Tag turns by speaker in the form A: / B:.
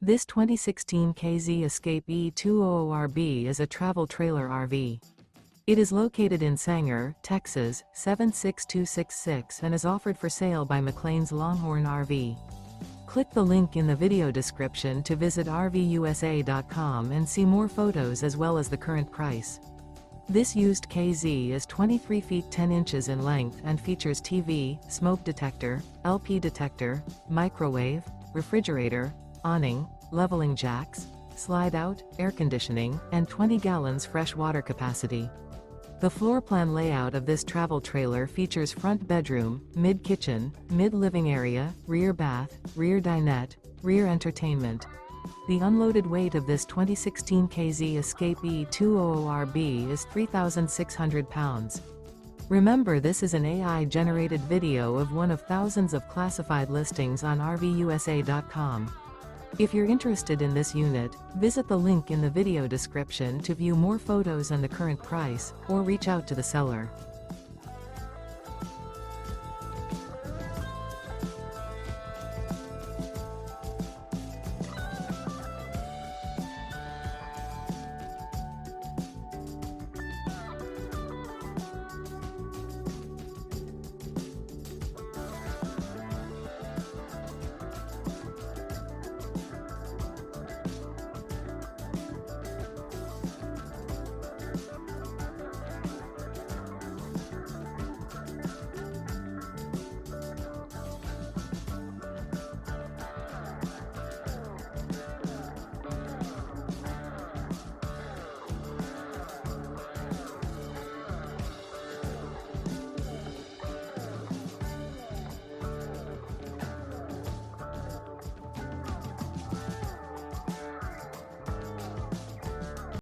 A: This 2016 K-Z Escape E-200RB is a travel trailer RV. It is located in Sanger, Texas, 76266 and is offered for sale by McClain's Longhorn RV. Click the link in the video description to visit RVUSA.com and see more photos as well as the current price. This used K-Z is 23 feet 10 inches in length and features TV, smoke detector, LP detector, microwave, refrigerator, awning, leveling jacks, slide-out, air conditioning, and 20 gallons fresh water capacity. The floor plan layout of this travel trailer features front bedroom, mid-kitchen, mid-living area, rear bath, rear dinette, rear entertainment. The unloaded weight of this 2016 K-Z Escape E-200RB is 3,600 pounds. Remember, this is an AI-generated video of one of thousands of classified listings on RVUSA.com. If you're interested in this unit, visit the link in the video description to view more photos and the current price, or reach out to the seller.